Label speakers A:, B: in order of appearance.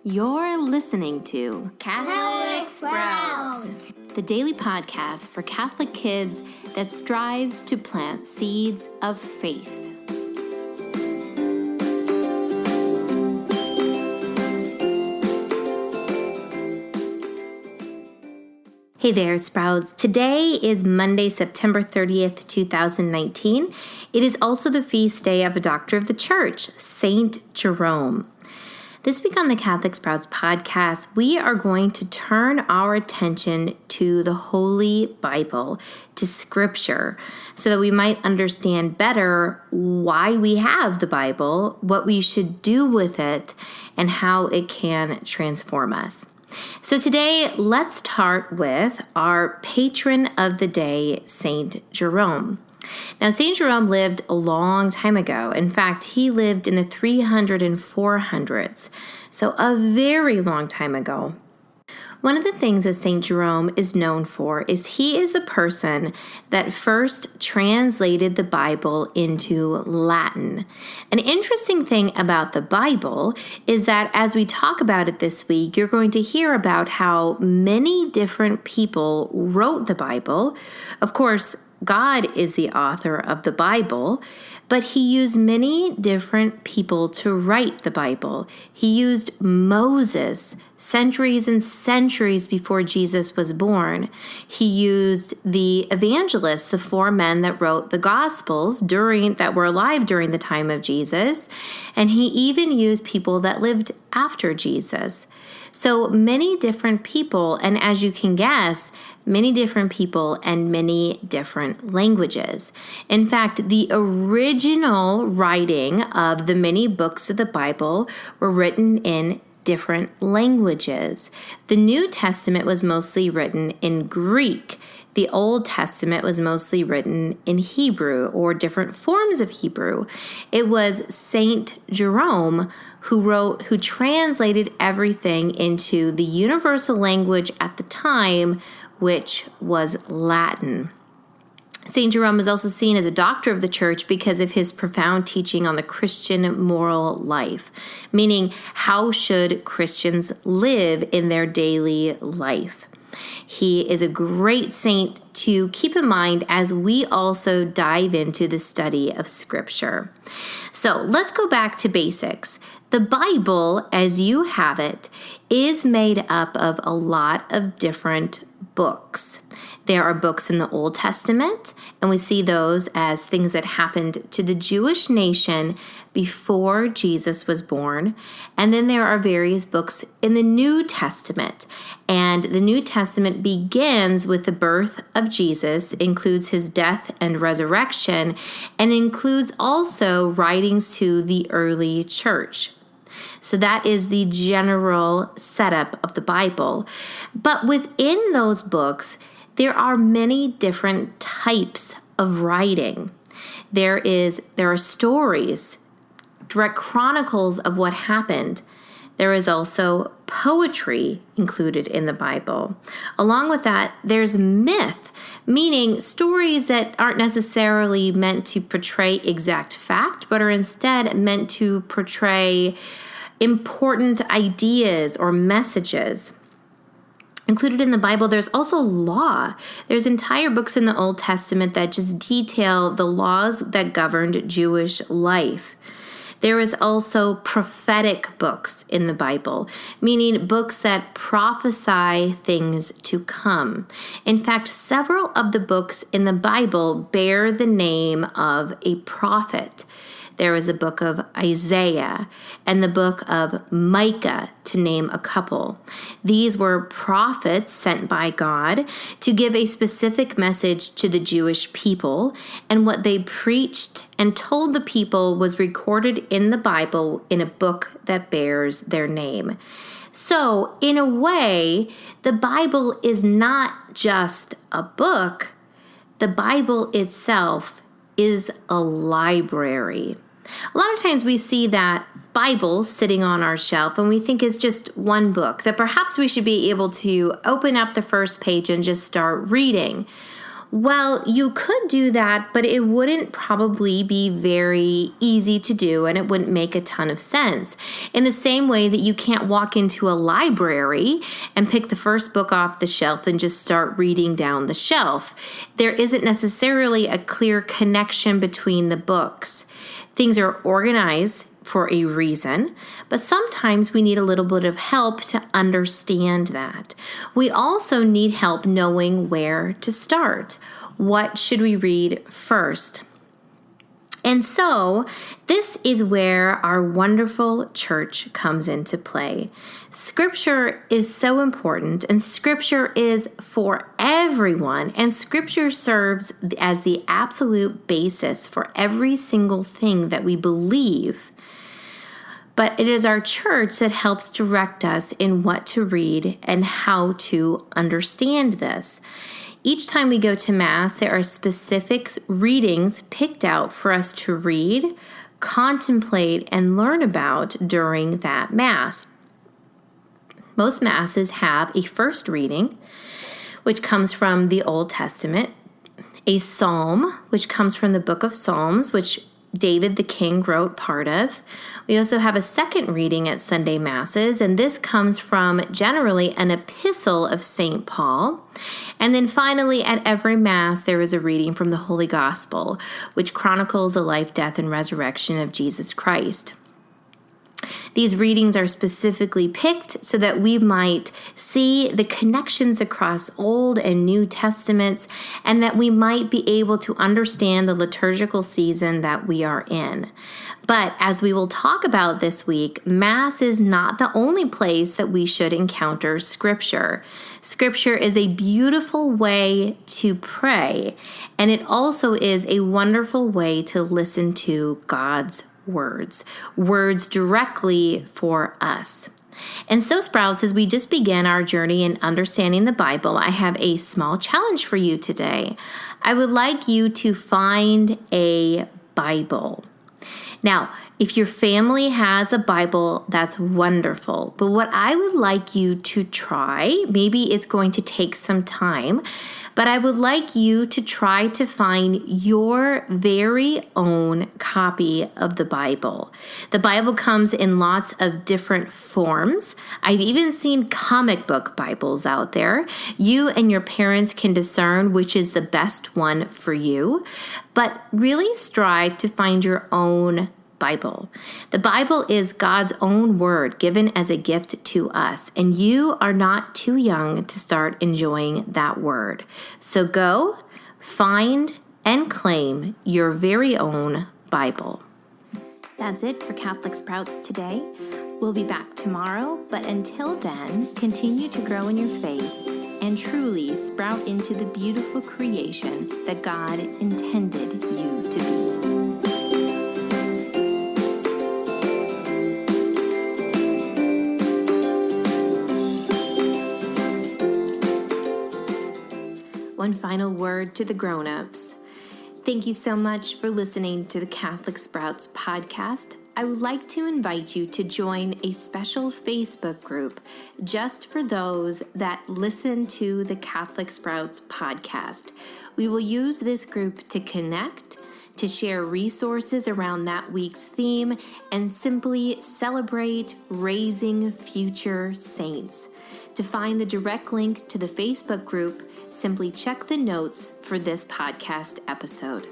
A: You're listening to
B: Catholic Sprouts,
A: the daily podcast for Catholic kids that strives to plant seeds of faith. Hey there, Sprouts. Today is Monday, September 30th, 2019. It is also the feast day of a doctor of the church, Saint Jerome. This week on the Catholic Sprouts podcast, we are going to turn our attention to the Holy Bible, to Scripture, so that we might understand better why we have the Bible, what we should do with it, and how it can transform us. So today, let's start with our patron of the day, Saint Jerome. Now, St. Jerome lived a long time ago. In fact, he lived in the 300s and 400s, so a very long time ago. One of the things that St. Jerome is known for is he is the person that first translated the Bible into Latin. An interesting thing about the Bible is that as we talk about it this week, you're going to hear about how many different people wrote the Bible. Of course, God is the author of the Bible, but he used many different people to write the Bible. He used Moses centuries and centuries before Jesus was born. He used the evangelists, the four men that wrote the Gospels that were alive during the time of Jesus, and he even used people that lived after Jesus. So many different people, and as you can guess, many different people and many different languages. In fact, the original writing of the many books of the Bible were written in different languages. The New Testament was mostly written in Greek. The Old Testament was mostly written in Hebrew or different forms of Hebrew. It was Saint Jerome who translated everything into the universal language at the time, which was Latin. St. Jerome is also seen as a doctor of the church because of his profound teaching on the Christian moral life, meaning how should Christians live in their daily life. He is a great saint to keep in mind as we also dive into the study of Scripture. So let's go back to basics. The Bible, as you have it, is made up of a lot of different books. There are books in the Old Testament, and we see those as things that happened to the Jewish nation before Jesus was born. And then there are various books in the New Testament. And the New Testament begins with the birth of Jesus, includes his death and resurrection, and includes also writings to the early church. So that is the general setup of the Bible. But within those books, there are many different types of writing. There are stories, direct chronicles of what happened. There is also poetry included in the Bible. Along with that, there's myth, meaning stories that aren't necessarily meant to portray exact fact, but are instead meant to portray important ideas or messages. Included in the Bible, there's also law. There's entire books in the Old Testament that just detail the laws that governed Jewish life. There is also prophetic books in the Bible, meaning books that prophesy things to come. In fact, several of the books in the Bible bear the name of a prophet. There is a book of Isaiah and the book of Micah, to name a couple. These were prophets sent by God to give a specific message to the Jewish people, and what they preached and told the people was recorded in the Bible in a book that bears their name. So, in a way, the Bible is not just a book. The Bible itself is a library. A lot of times we see that Bible sitting on our shelf and we think it's just one book, that perhaps we should be able to open up the first page and just start reading. Well, you could do that, but it wouldn't probably be very easy to do, and it wouldn't make a ton of sense. In the same way that you can't walk into a library and pick the first book off the shelf and just start reading down the shelf. There isn't necessarily a clear connection between the books. Things are organized for a reason, but sometimes we need a little bit of help to understand that. We also need help knowing where to start. What should we read first? And so this is where our wonderful church comes into play. Scripture is so important, and Scripture is for everyone, and Scripture serves as the absolute basis for every single thing that we believe. But it is our church that helps direct us in what to read and how to understand this. Each time we go to Mass, there are specific readings picked out for us to read, contemplate, and learn about during that Mass. Most Masses have a first reading, which comes from the Old Testament, a psalm, which comes from the book of Psalms, which David the king wrote part of. We also have a second reading at Sunday Masses, and this comes from generally an epistle of St. Paul. And then finally, at every Mass, there is a reading from the Holy Gospel, which chronicles the life, death, and resurrection of Jesus Christ. These readings are specifically picked so that we might see the connections across Old and New Testaments, and that we might be able to understand the liturgical season that we are in. But as we will talk about this week, Mass is not the only place that we should encounter Scripture. Scripture is a beautiful way to pray, and it also is a wonderful way to listen to God's words directly for us. And so, Sprouts, as we just begin our journey in understanding the Bible, I have a small challenge for you today. I would like you to find a Bible. Now, if your family has a Bible, that's wonderful. But what I would like you to try, maybe it's going to take some time, but I would like you to try to find your very own copy of the Bible. The Bible comes in lots of different forms. I've even seen comic book Bibles out there. You and your parents can discern which is the best one for you, but really strive to find your own Bible. The Bible is God's own word given as a gift to us, and you are not too young to start enjoying that word. So go, find, and claim your very own Bible. That's it for Catholic Sprouts today. We'll be back tomorrow, but until then, continue to grow in your faith and truly sprout into the beautiful creation that God intended you to be. One final word to the grown-ups. Thank you so much for listening to the Catholic Sprouts podcast. I would like to invite you to join a special Facebook group just for those that listen to the Catholic Sprouts podcast. We will use this group to connect, to share resources around that week's theme, and simply celebrate raising future saints. To find the direct link to the Facebook group, simply check the notes for this podcast episode.